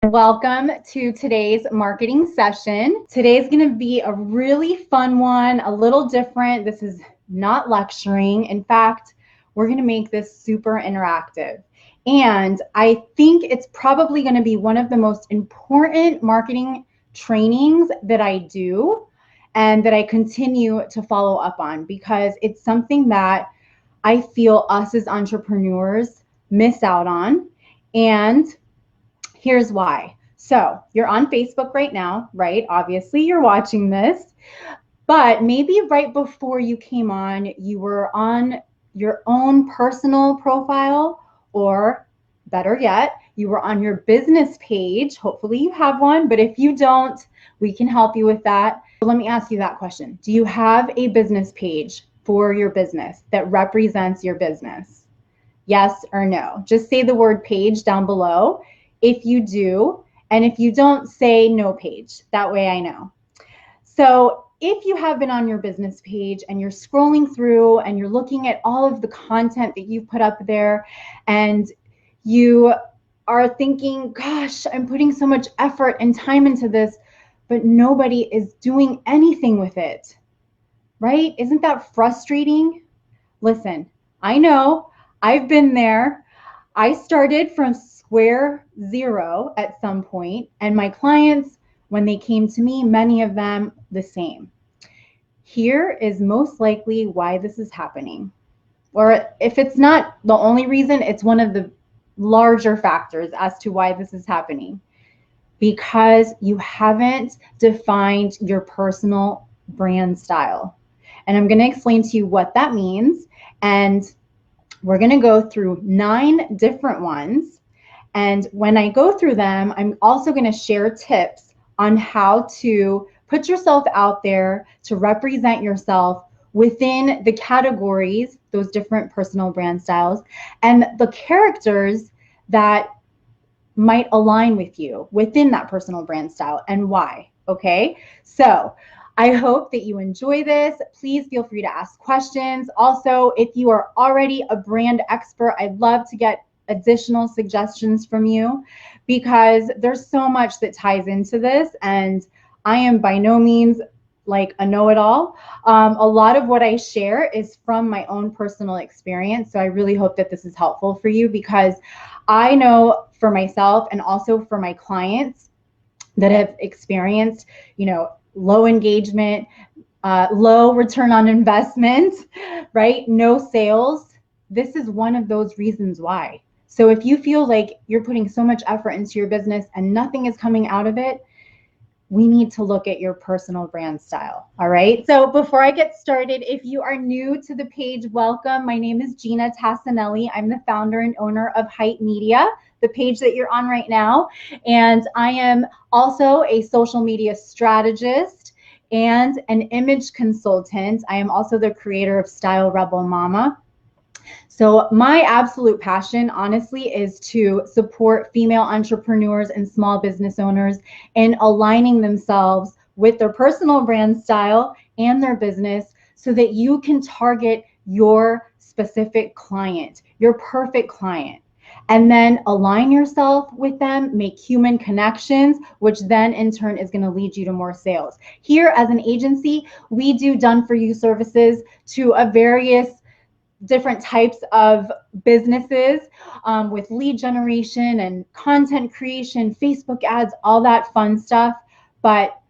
Welcome to today's marketing session. Today's going to be a really fun one, a little different. This is not lecturing. In fact, we're going to make this super interactive. And I think it's probably going to be one of the most important marketing trainings that I do and that I continue to follow up on because it's something that I feel us as entrepreneurs miss out on. And here's why. So you're on Facebook right now, right? Obviously, you're watching this, but maybe right before you came on, you were on your own personal profile, or better yet, you were on your business page. Hopefully, you have one, but if you don't, we can help you with that. So let me ask you that question. Do you have a business page for your business that represents your business? Yes or no? Just say the word page down below if you do, and if you don't, say no page. That way I know. So if you have been on your business page and you're scrolling through and you're looking at all of the content that you've put up there and you are thinking, gosh, I'm putting so much effort and time into this, but nobody is doing anything with it, right? Isn't that frustrating? Listen, I know, I've been there. I started from square zero at some point, and my clients, when they came to me, many of them the same. Here is most likely why this is happening. Or if it's not the only reason, it's one of the larger factors as to why this is happening. Because you haven't defined your personal brand style. And I'm going to explain to you what that means. And we're going to go through 9 different ones. And when I go through them, I'm also going to share tips on how to put yourself out there to represent yourself within the categories, those different personal brand styles, and the characters that might align with you within that personal brand style and why. Okay, so I hope that you enjoy this. Please feel free to ask questions. Also, if you are already a brand expert, I'd love to get additional suggestions from you because there's so much that ties into this, and I am by no means like a know-it-all. A lot of what I share is from my own personal experience, so I really hope that this is helpful for you because I know for myself and also for my clients that have experienced, low engagement, low return on investment, right? No sales. This is one of those reasons why. So if you feel like you're putting so much effort into your business and nothing is coming out of it, we need to look at your personal brand style. All right. So before I get started, if you are new to the page, welcome. My name is Ginna Tassinelli. I'm the founder and owner of Hype Media, the page that you're on right now. And I am also a social media strategist and an image consultant. I am also the creator of Style Rebel Mama. So my absolute passion, honestly, is to support female entrepreneurs and small business owners in aligning themselves with their personal brand style and their business so that you can target your specific client, your perfect client, and then align yourself with them, make human connections, which then in turn is going to lead you to more sales. Here as an agency, we do done-for-you services to a various different types of businesses with lead generation and content creation, Facebook ads, all that fun stuff. But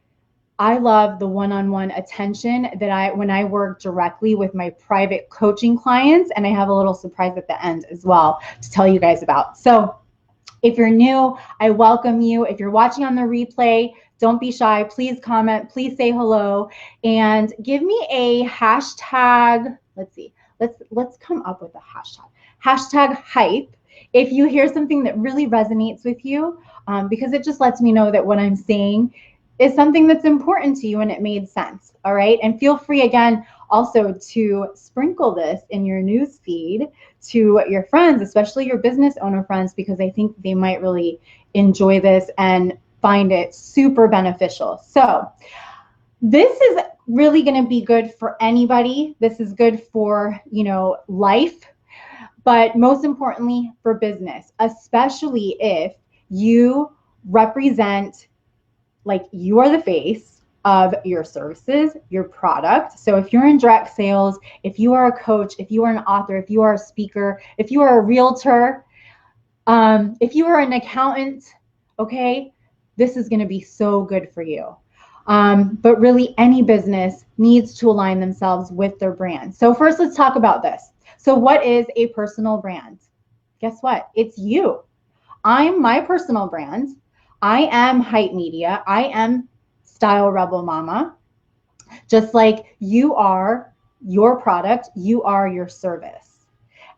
I love the one-on-one attention that when I work directly with my private coaching clients, and I have a little surprise at the end as well to tell you guys about. So if you're new, I welcome you. If you're watching on the replay, don't be shy. Please comment, please say hello, and give me a hashtag. Let's see. Let's come up with a hashtag. Hashtag hype if you hear something that really resonates with you, because it just lets me know that what I'm saying is something that's important to you and it made sense. All right. And feel free again also to sprinkle this in your news feed to your friends, especially your business owner friends, because I think they might really enjoy this and find it super beneficial. So this is really going to be good for anybody. This is good for, life, but most importantly for business, especially if you represent like you are the face of your services, your product. So if you're in direct sales, if you are a coach, if you are an author, if you are a speaker, if you are a realtor, if you are an accountant, okay, this is going to be so good for you. But really, any business needs to align themselves with their brand. So first, let's talk about this. So what is a personal brand? Guess what? It's you. I'm my personal brand. I am Hype Media. I am Style Rebel Mama. Just like you are your product, you are your service.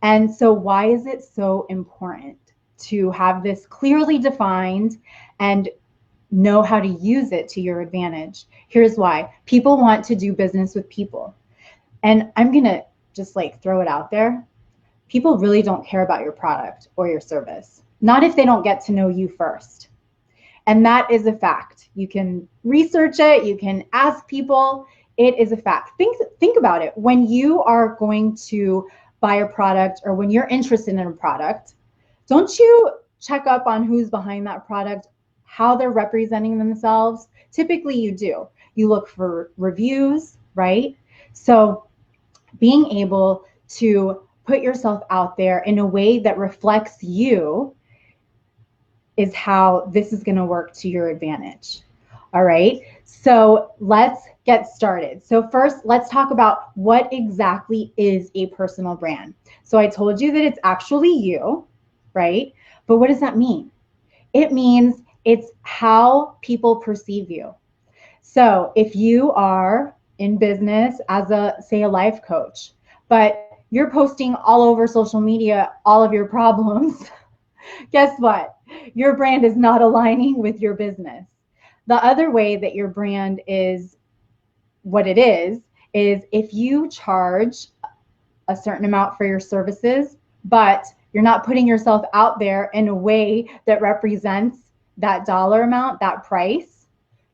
And so why is it so important to have this clearly defined and know how to use it to your advantage? Here's why. People want to do business with people. And I'm going to just like throw it out there. People really don't care about your product or your service. Not if they don't get to know you first. And that is a fact. You can research it, you can ask people. It is a fact. Think about it. When you are going to buy a product or when you're interested in a product, don't you check up on who's behind that product, how they're representing themselves? Typically you do. You look for reviews, right? So being able to put yourself out there in a way that reflects you is how this is going to work to your advantage. All right, so let's get started. So first, let's talk about what exactly is a personal brand. So I told you that it's actually you, right? But what does that mean? It means it's how people perceive you. So if you are in business as say a life coach, but you're posting all over social media all of your problems, guess what? Your brand is not aligning with your business. The other way that your brand is what it is if you charge a certain amount for your services, but you're not putting yourself out there in a way that represents that dollar amount, that price,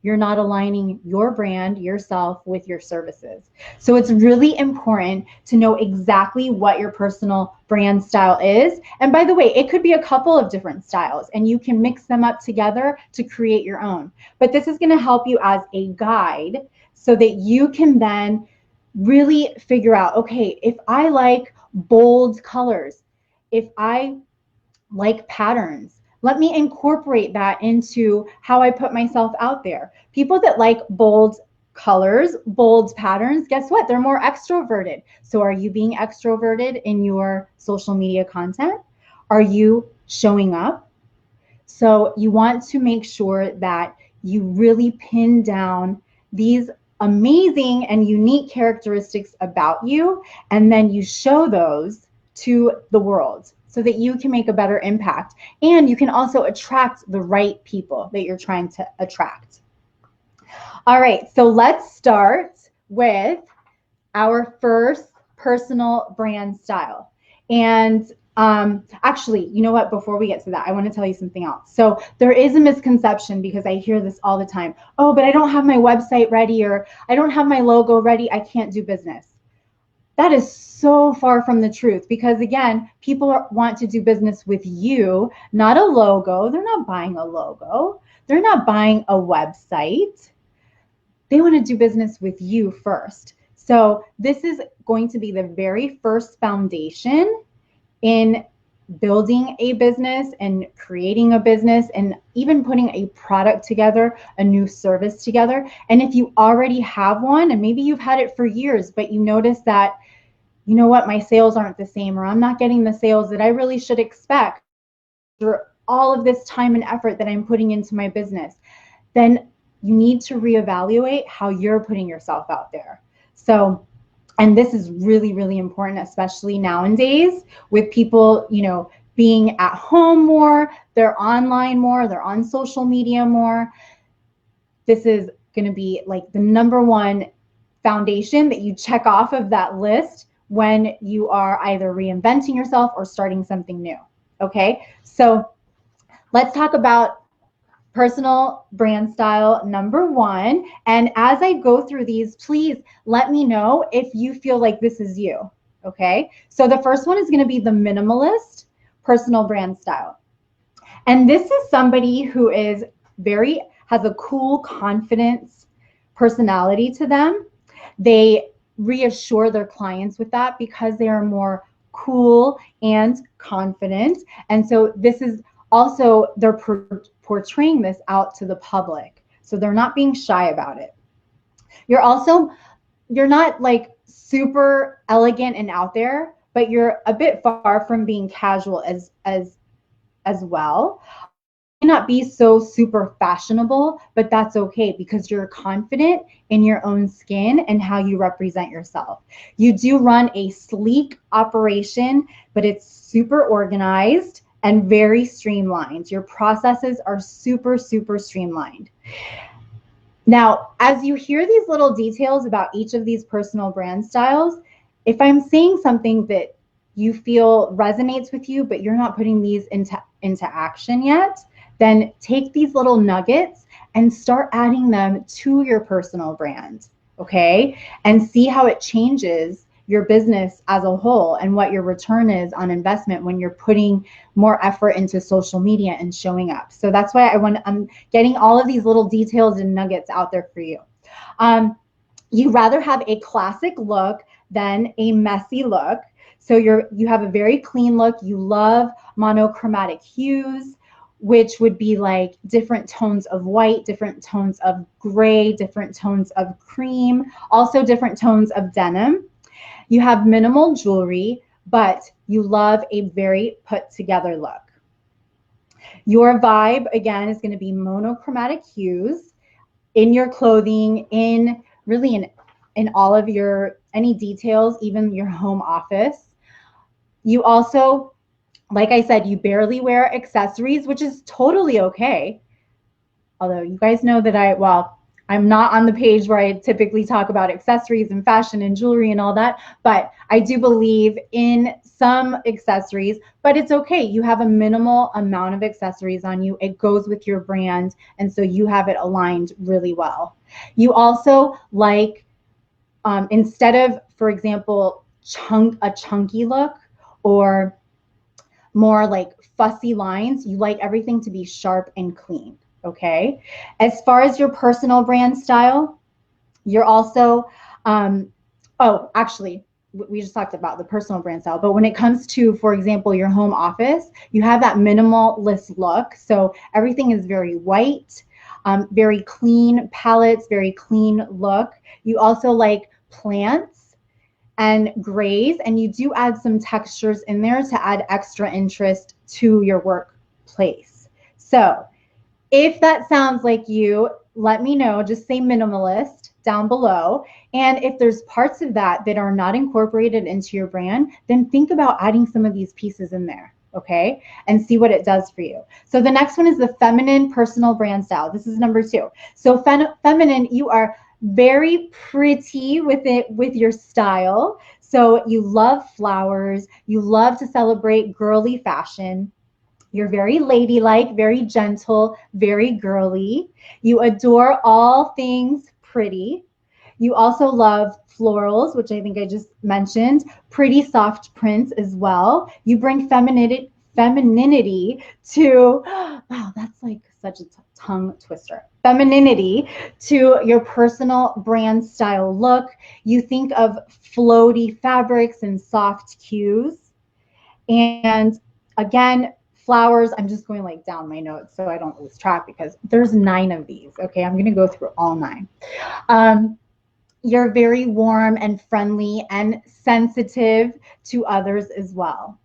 you're not aligning your brand, yourself, with your services. So it's really important to know exactly what your personal brand style is. And by the way, it could be a couple of different styles and you can mix them up together to create your own. But this is going to help you as a guide so that you can then really figure out, okay, if I like bold colors, if I like patterns, let me incorporate that into how I put myself out there. People that like bold colors, bold patterns, guess what? They're more extroverted. So are you being extroverted in your social media content? Are you showing up? So you want to make sure that you really pin down these amazing and unique characteristics about you, and then you show those to the world so that you can make a better impact. And you can also attract the right people that you're trying to attract. All right, so let's start with our first personal brand style. And actually, you know what? Before we get to that, I want to tell you something else. So there is a misconception because I hear this all the time. Oh, but I don't have my website ready, or I don't have my logo ready. I can't do business. That is so far from the truth because, again, people want to do business with you, not a logo. They're not buying a logo. They're not buying a website. They want to do business with you first. So this is going to be the very first foundation in building a business and creating a business and even putting a product together, a new service together. And if you already have one and maybe you've had it for years, but you notice that, you know what, my sales aren't the same, or I'm not getting the sales that I really should expect through all of this time and effort that I'm putting into my business, then you need to reevaluate how you're putting yourself out there. So, and this is really, really important, especially nowadays with people, you know, being at home more, they're online more, they're on social media more. This is going to be like the number one foundation that you check off of that list when you are either reinventing yourself or starting something new. Okay, so let's talk about personal brand style number one. And as I go through these, please let me know if you feel like this is you. Okay, so the first one is going to be the minimalist personal brand style. And this is somebody who is has a cool confidence personality to them. They reassure their clients with that because they are more cool and confident. And so this is also, they're portraying this out to the public. So they're not being shy about it. You're not like super elegant and out there, but you're a bit far from being casual as well. You may not be so super fashionable, but that's okay because you're confident in your own skin and how you represent yourself. You do run a sleek operation, but it's super organized and very streamlined. Your processes are super, super streamlined. Now, as you hear these little details about each of these personal brand styles, if I'm saying something that you feel resonates with you, but you're not putting these into action yet, then take these little nuggets and start adding them to your personal brand, okay? And see how it changes your business as a whole and what your return is on investment when you're putting more effort into social media and showing up. So that's why I'm getting all of these little details and nuggets out there for you. You rather have a classic look than a messy look. So you have a very clean look. You love monochromatic hues, which would be like different tones of white, different tones of gray, different tones of cream, also different tones of denim. You have minimal jewelry, but you love a very put together look. Your vibe, again, is going to be monochromatic hues in your clothing, in all of any details, even your home office. You also, like I said, you barely wear accessories, which is totally okay. Although you guys know that I'm not on the page where I typically talk about accessories and fashion and jewelry and all that, but I do believe in some accessories, but it's okay. You have a minimal amount of accessories on you. It goes with your brand, and so you have it aligned really well. You also like, instead of, for example, a chunky look or more like fussy lines, you like everything to be sharp and clean. Okay. As far as your personal brand style, you're also, actually, we just talked about the personal brand style, but when it comes to, for example, your home office, you have that minimalist look. So everything is very white, very clean palettes, very clean look. You also like plants and grays, and you do add some textures in there to add extra interest to your workplace. So if that sounds like you, let me know. Just say minimalist down below. And if there's parts of that that are not incorporated into your brand, then think about adding some of these pieces in there, okay? And see what it does for you. So the next one is the feminine personal brand style. This is number 2. So feminine, you are very pretty with your style. So you love flowers. You love to celebrate girly fashion. You're very ladylike, very gentle, very girly. You adore all things pretty. You also love florals, which I think I just mentioned, pretty soft prints as well. You bring femininity to, wow, that's like such a tongue twister. Femininity to your personal brand style look. You think of floaty fabrics and soft hues. And again, flowers, I'm just going like down my notes so I don't lose track because there's 9 of these. Okay, I'm going to go through all 9. You're very warm and friendly and sensitive to others as well.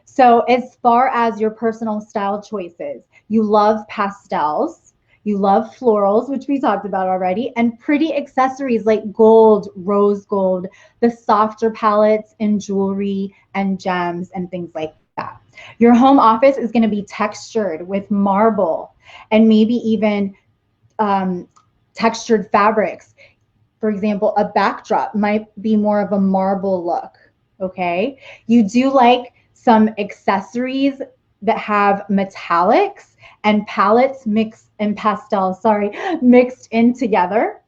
So as far as your personal style choices, you love pastels, you love florals, which we talked about already, and pretty accessories like gold, rose gold, the softer palettes and jewelry and gems and things like that. Your home office is going to be textured with marble and maybe even textured fabrics. For example, a backdrop might be more of a marble look, okay? You do like some accessories that have metallics and palettes mixed in together.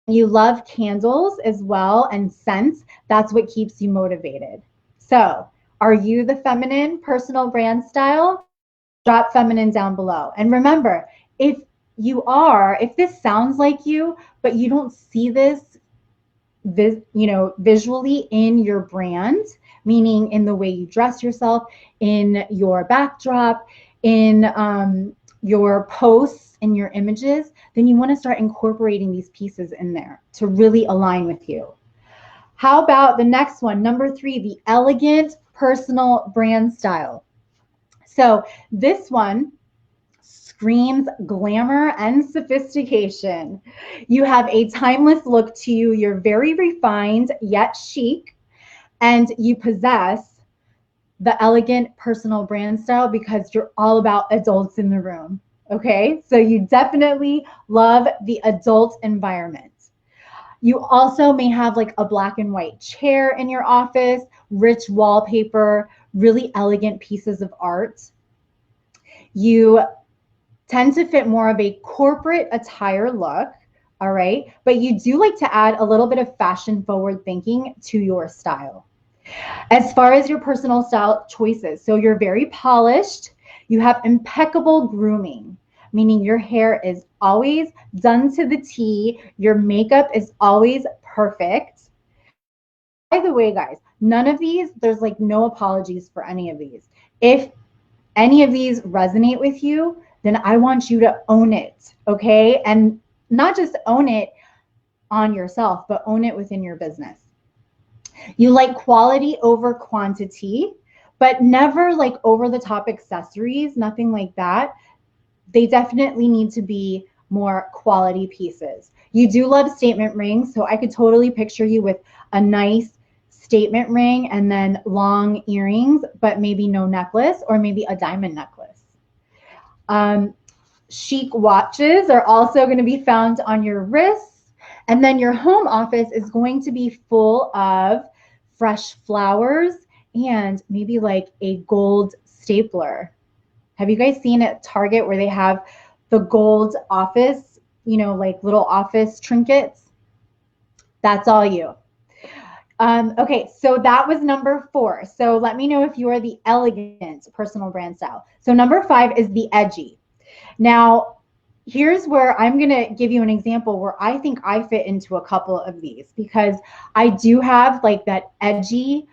You love candles as well and scents. That's what keeps you motivated. So, are you the feminine personal brand style? Drop feminine down below. And remember, if this sounds like you, but you don't see this visually in your brand, meaning in the way you dress yourself, in your backdrop, in your posts, in your images, then you want to start incorporating these pieces in there to really align with you. How about the next one, number 3, the elegant personal brand style. So this one screams glamour and sophistication. You have a timeless look to you. You're very refined yet chic, and you possess the elegant personal brand style because you're all about adults in the room. Okay, so you definitely love the adult environment. You also may have like a black and white chair in your office, rich wallpaper, really elegant pieces of art. You tend to fit more of a corporate attire look, all right? But you do like to add a little bit of fashion forward thinking to your style. As far as your personal style choices, so you're very polished, you have impeccable grooming, meaning your hair is always done to the T, your makeup is always perfect. By the way, guys, none of these, there's like no apologies for any of these. If any of these resonate with you, then I want you to own it, okay? And not just own it on yourself, but own it within your business. You like quality over quantity, but never like over the top accessories, nothing like that. They definitely need to be more quality pieces. You do love statement rings, so I could totally picture you with a nice statement ring and then long earrings, but maybe no necklace or maybe a diamond necklace. Chic watches are also going to be found on your wrists. And then your home office is going to be full of fresh flowers and maybe like a gold stapler. Have you guys seen at Target where they have the gold office, like little office trinkets? That's all you. Okay, so that was number 4. So let me know if you are the elegant personal brand style. So number 5 is the edgy. Now, here's where I'm going to give you an example where I think I fit into a couple of these because I do have like that edgy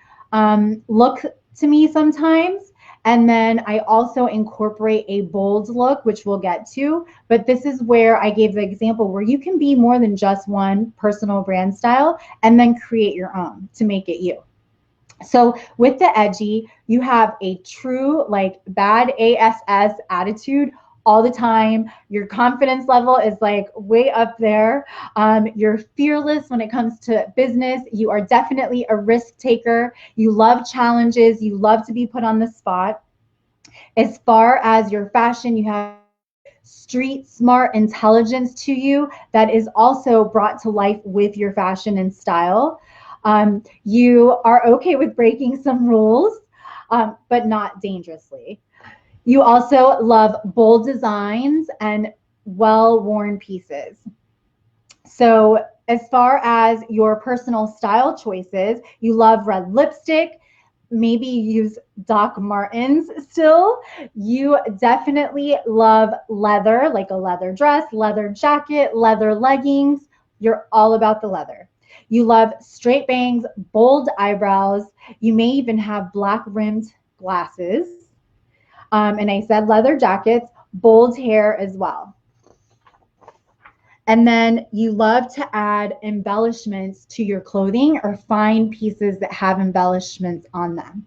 look to me sometimes. And then I also incorporate a bold look, which we'll get to. But this is where I gave the example where you can be more than just one personal brand style and then create your own to make it you. So with the edgy, you have a true like bad ASS attitude all the time. Your confidence level is like way up there. You're fearless when it comes to business. You are definitely a risk taker. You love challenges. You love to be put on the spot. As far as your fashion, you have street smart intelligence to you that is also brought to life with your fashion and style. You are okay with breaking some rules, but not dangerously. You also love bold designs and well-worn pieces. So as far as your personal style choices, you love red lipstick, maybe you use Doc Martens still. You definitely love leather, like a leather dress, leather jacket, leather leggings. You're all about the leather. You love straight bangs, bold eyebrows. You may even have black rimmed glasses. And I said leather jackets, bold hair as well. And then you love to add embellishments to your clothing or find pieces that have embellishments on them.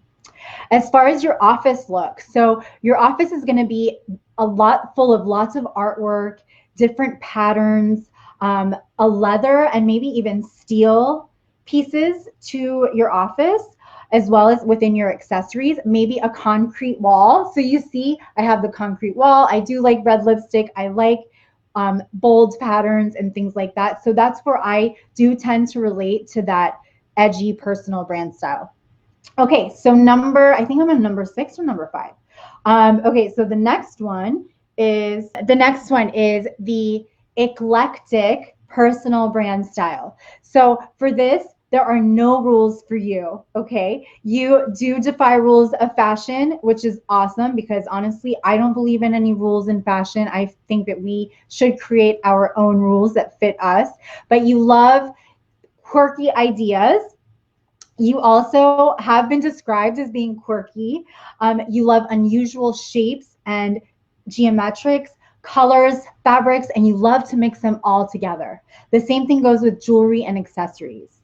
As far as your office look, so your office is going to be a lot full of lots of artwork, different patterns, a leather and maybe even steel pieces to your office, as well as within your accessories, maybe a concrete wall. So you see, I have the concrete wall. I do like red lipstick. I like bold patterns and things like that. So that's where I do tend to relate to that edgy personal brand style. Okay, so I think I'm on number 6 or number 5. Okay, so the next one is the eclectic personal brand style. So for this, There are no rules for you, okay? You do defy rules of fashion, which is awesome because honestly, I don't believe in any rules in fashion. I think that we should create our own rules that fit us. But you love quirky ideas. You also have been described as being quirky. You love unusual shapes and geometrics, colors, fabrics, and you love to mix them all together. The same thing goes with jewelry and accessories.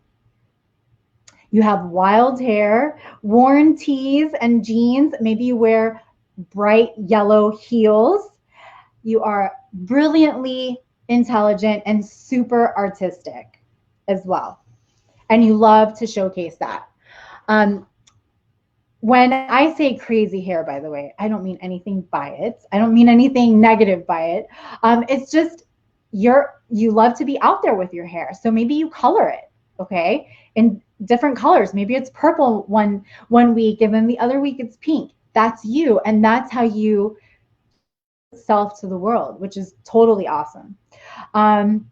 You have wild hair, worn tees and jeans. Maybe you wear bright yellow heels. You are brilliantly intelligent and super artistic as well. And you love to showcase that. Um, when I say crazy hair, by the way, I don't mean anything by it. I don't mean anything negative by it. It's just you love to be out there with your hair. So maybe you color it, okay, in different colors. Maybe it's purple one week, and then the other week it's pink. That's you, and that's how you self to the world, which is totally awesome. Um,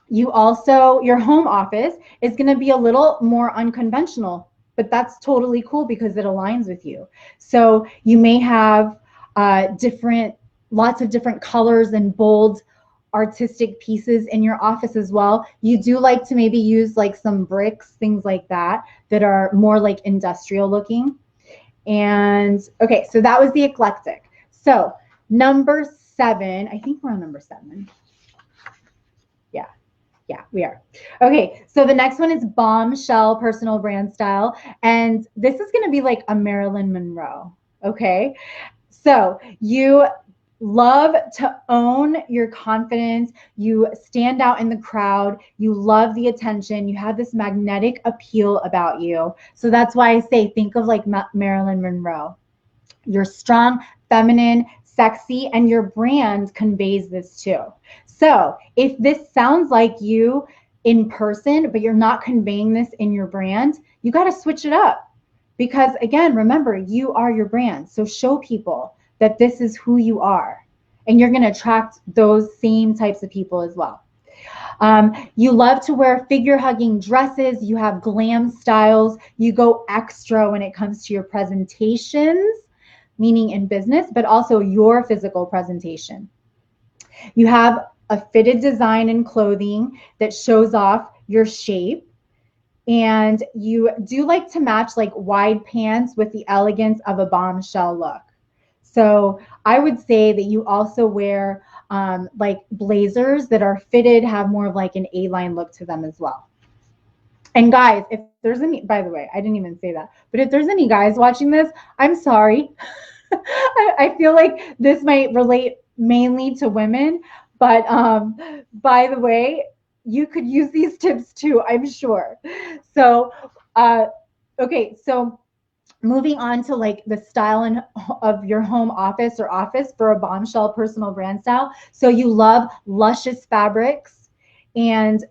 you also, your home office is going to be a little more unconventional, but that's totally cool because it aligns with you. So you may have lots of different colors and bold artistic pieces in your office as well. You do like to maybe use like some bricks, things like that, that are more like industrial looking. And okay, so that was the eclectic. So number 7, I think we're on number 7. Yeah. Yeah, we are. Okay, so the next one is bombshell personal brand style. And this is going to be like a Marilyn Monroe. Okay, so you love to own your confidence. You stand out in the crowd. You love the attention. You have this magnetic appeal about you. So that's why I say think of like Marilyn Monroe. You're strong, feminine, sexy, and your brand conveys this too. So if this sounds like you in person, but you're not conveying this in your brand, you got to switch it up. Because again, remember, you are your brand. So show people that this is who you are. And you're going to attract those same types of people as well. You love to wear figure hugging dresses. You have glam styles. You go extra when it comes to your presentations, meaning in business, but also your physical presentation. You have a fitted design in clothing that shows off your shape. And you do like to match like wide pants with the elegance of a bombshell look. So I would say that you also wear like blazers that are fitted, have more of like an A-line look to them as well. And guys, if there's any, by the way, I didn't even say that, but if there's any guys watching this, I'm sorry. I feel like this might relate mainly to women, but by the way, you could use these tips too, I'm sure. So, okay, so moving on to like the style of your home office or office for a bombshell personal brand style. So you love luscious fabrics and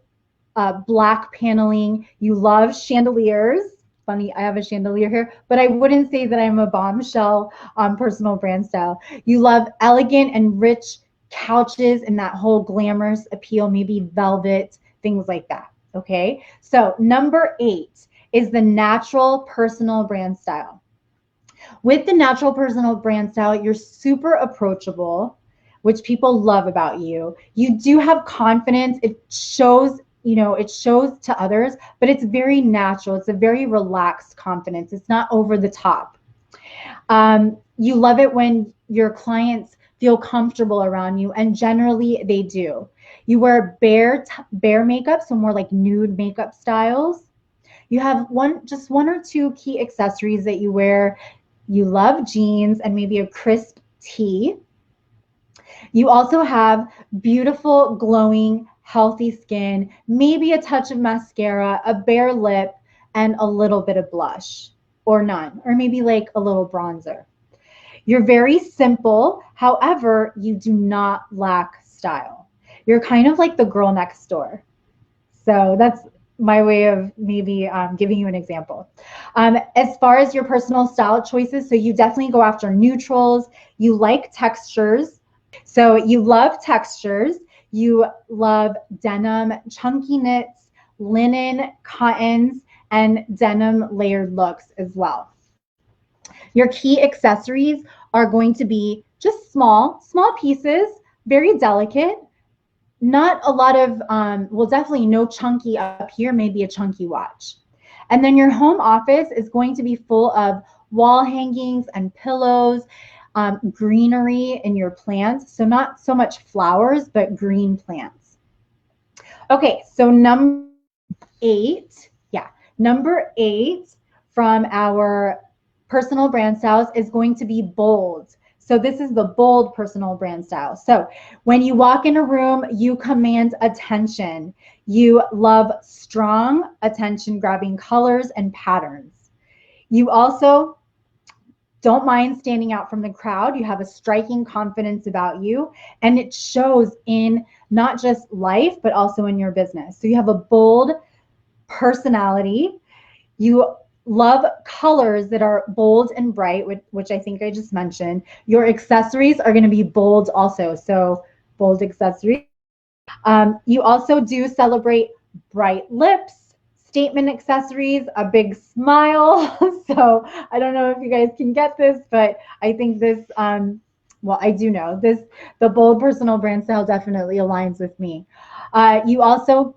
black paneling. You love chandeliers. Funny, I have a chandelier here, but I wouldn't say that I'm a bombshell personal brand style. You love elegant and rich couches and that whole glamorous appeal, maybe velvet, things like that. Okay, so number 8 is the natural personal brand style. With the natural personal brand style, you're super approachable, which people love about you. You do have confidence. It shows, it shows to others, but it's very natural. It's a very relaxed confidence. It's not over the top. You love it when your clients feel comfortable around you, and generally they do. You wear bare makeup, so more like nude makeup styles. You have just one or two key accessories that you wear. You love jeans and maybe a crisp tee. You also have beautiful, glowing, healthy skin, maybe a touch of mascara, a bare lip, and a little bit of blush, or none, or maybe like a little bronzer. You're very simple. However, you do not lack style. You're kind of like the girl next door. So that's my way of maybe giving you an example. As far as your personal style choices, so you definitely go after neutrals. You like textures. So you love textures. You love denim, chunky knits, linen, cottons. and denim layered looks as well. Your key accessories are going to be just small pieces, very delicate, not a lot of, well, definitely no chunky up here, maybe a chunky watch. And then your home office is going to be full of wall hangings and pillows, greenery in your plants. So not so much flowers, but green plants. Okay, so number 8, yeah, number 8 from our personal brand styles is going to be bold. So this is the bold personal brand style. So when you walk in a room, you command attention. You love strong attention grabbing colors and patterns. You also don't mind standing out from the crowd. You have a striking confidence about you, and it shows in not just life, but also in your business. So you have a bold personality. You love colors that are bold and bright, which I think I just mentioned. Your accessories are going to be bold also. So bold accessories. You also do celebrate bright lips, statement accessories, a big smile. So I don't know if you guys can get this, but I think this, well, I do know this, the bold personal brand style definitely aligns with me. You also,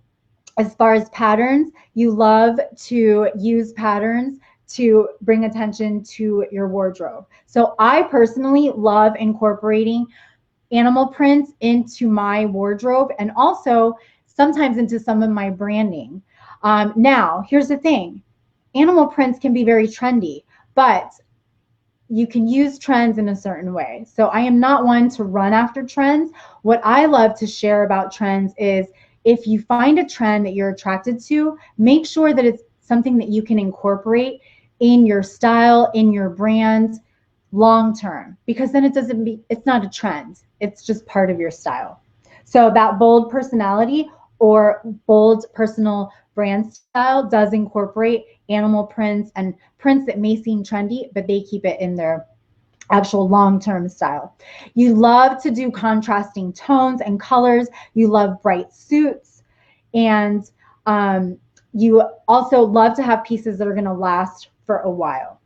as far as patterns, you love to use patterns to bring attention to your wardrobe. So I personally love incorporating animal prints into my wardrobe and also sometimes into some of my branding. Now, here's the thing. Animal prints can be very trendy, but you can use trends in a certain way. So I am not one to run after trends. What I love to share about trends is if you find a trend that you're attracted to, make sure that it's something that you can incorporate in your style, in your brand long term, because then it's not a trend. It's just part of your style. So that bold personality or bold personal brand style does incorporate animal prints and prints that may seem trendy, but they keep it in their actual long-term style. You love to do contrasting tones and colors. You love bright suits, and you also love to have pieces that are going to last for a while.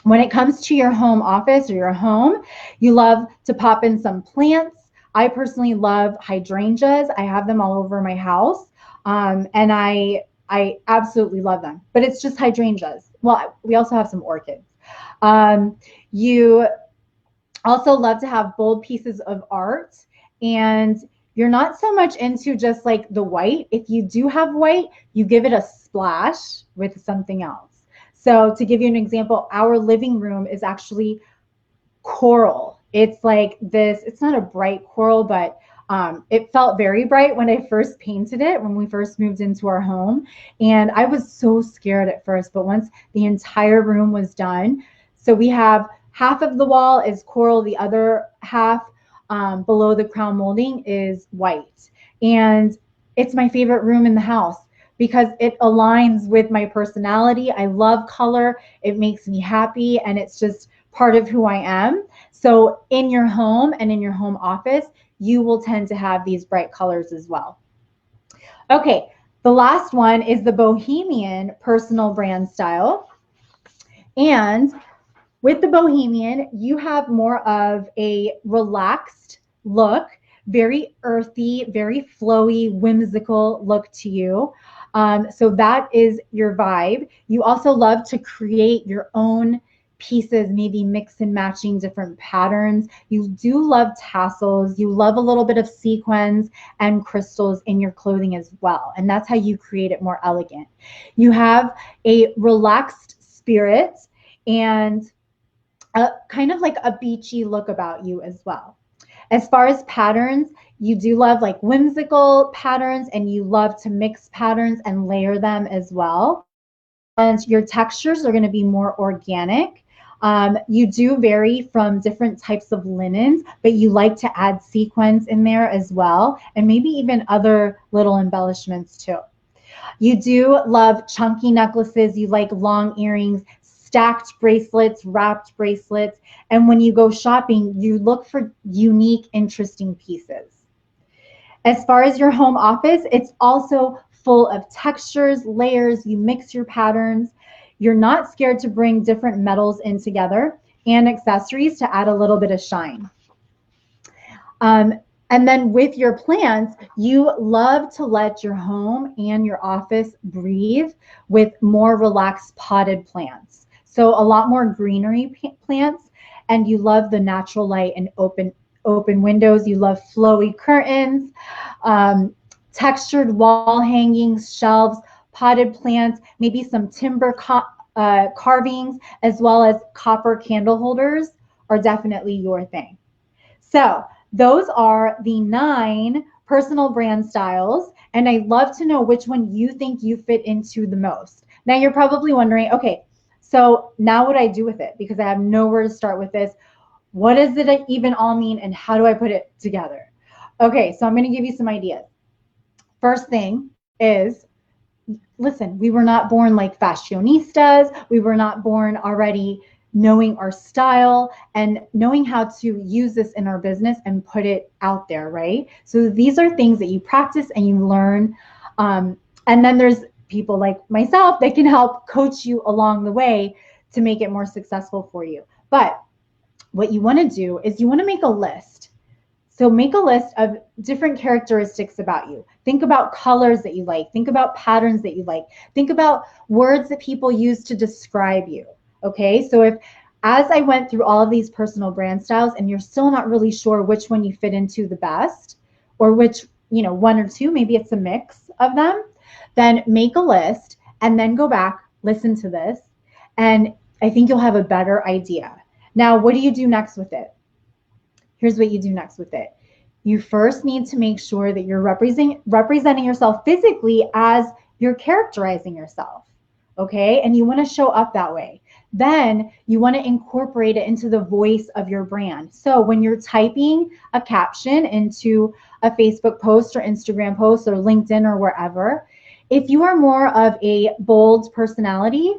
When it comes to your home office or your home, you love to pop in some plants. I personally love hydrangeas. I have them all over my house, and I absolutely love them. But it's just hydrangeas. Well, we also have some orchids. You also love to have bold pieces of art, and you're not so much into just like the white. If you do have white, you give it a splash with something else. So to give you an example, our living room is actually coral. It's like this, it's not a bright coral, but it felt very bright when I first painted it, when we first moved into our home. And I was so scared at first, but once the entire room was done, so we have half of the wall is coral, the other half below the crown molding is white. And it's my favorite room in the house because it aligns with my personality. I love color. It makes me happy, and it's just part of who I am. So in your home and in your home office, you will tend to have these bright colors as well. Okay, the last one is the bohemian personal brand style. And with the bohemian, you have more of a relaxed look, very earthy, very flowy, whimsical look to you. So that is your vibe. You also love to create your own pieces, maybe mix and matching different patterns. You do love tassels. You love a little bit of sequins and crystals in your clothing as well. And that's how you create it more elegant. You have a relaxed spirit and kind of like a beachy look about you as well. As far as patterns, you do love like whimsical patterns, and you love to mix patterns and layer them as well. And your textures are going to be more organic. You do vary from different types of linens, but you like to add sequins in there as well, and maybe even other little embellishments too. You do love chunky necklaces. You like long earrings, stacked bracelets, wrapped bracelets. And when you go shopping, you look for unique, interesting pieces. As far as your home office, it's also full of textures, layers. You mix your patterns. You're not scared to bring different metals in together and accessories to add a little bit of shine. And then with your plants, you love to let your home and your office breathe with more relaxed potted plants. So a lot more greenery plants, and you love the natural light and open windows. You love flowy curtains, textured wall hangings, shelves, potted plants, maybe some timber carvings, as well as copper candle holders are definitely your thing. So those are the 9 personal brand styles, and I'd love to know which one you think you fit into the most. Now you're probably wondering, okay, so now what do I do with it? Because I have nowhere to start with this. What does it even all mean, and how do I put it together? Okay, so I'm going to give you some ideas. First thing is, listen, we were not born like fashionistas. We were not born already knowing our style and knowing how to use this in our business and put it out there, right? So these are things that you practice and you learn. And then there's people like myself that can help coach you along the way to make it more successful for you. But what you want to do is you want to make a list. So make a list of different characteristics about you. Think about colors that you like. Think about patterns that you like. Think about words that people use to describe you. Okay, so if as I went through all of these personal brand styles and you're still not really sure which one you fit into the best, or which, one or two, maybe it's a mix of them, then make a list and then go back, listen to this, and I think you'll have a better idea. Now, what do you do next with it? Here's what you do next with it. You first need to make sure that you're representing yourself physically as you're characterizing yourself. Okay, and you want to show up that way. Then you want to incorporate it into the voice of your brand. So when you're typing a caption into a Facebook post or Instagram post or LinkedIn or wherever, if you are more of a bold personality,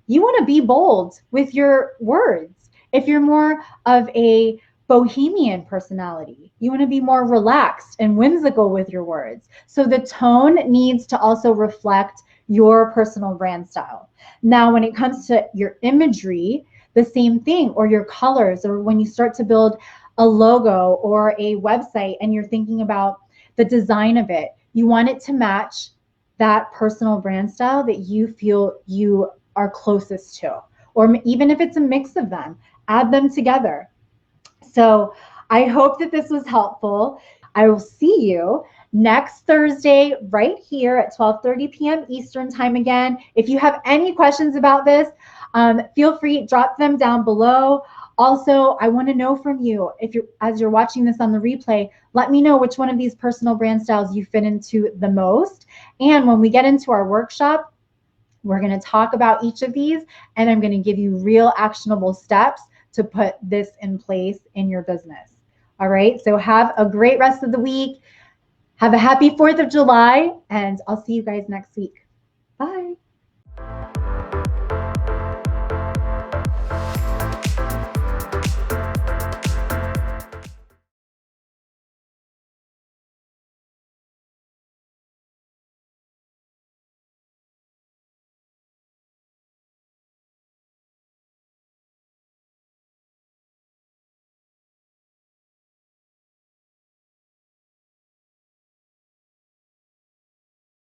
you want to be bold with your words. If you're more of a bohemian personality, you want to be more relaxed and whimsical with your words. So the tone needs to also reflect your personal brand style. Now, when it comes to your imagery, the same thing, or your colors, or when you start to build a logo or a website and you're thinking about the design of it, you want it to match that personal brand style that you feel you are closest to. Or even if it's a mix of them, add them together. So I hope that this was helpful. I will see you next Thursday right here at 12:30 p.m. Eastern time again. If you have any questions about this, feel free, drop them down below. Also, I want to know from you, as you're watching this on the replay, let me know which one of these personal brand styles you fit into the most. And when we get into our workshop, we're going to talk about each of these, and I'm going to give you real actionable steps to put this in place in your business. All right, so have a great rest of the week. Have a happy 4th of July, and I'll see you guys next week.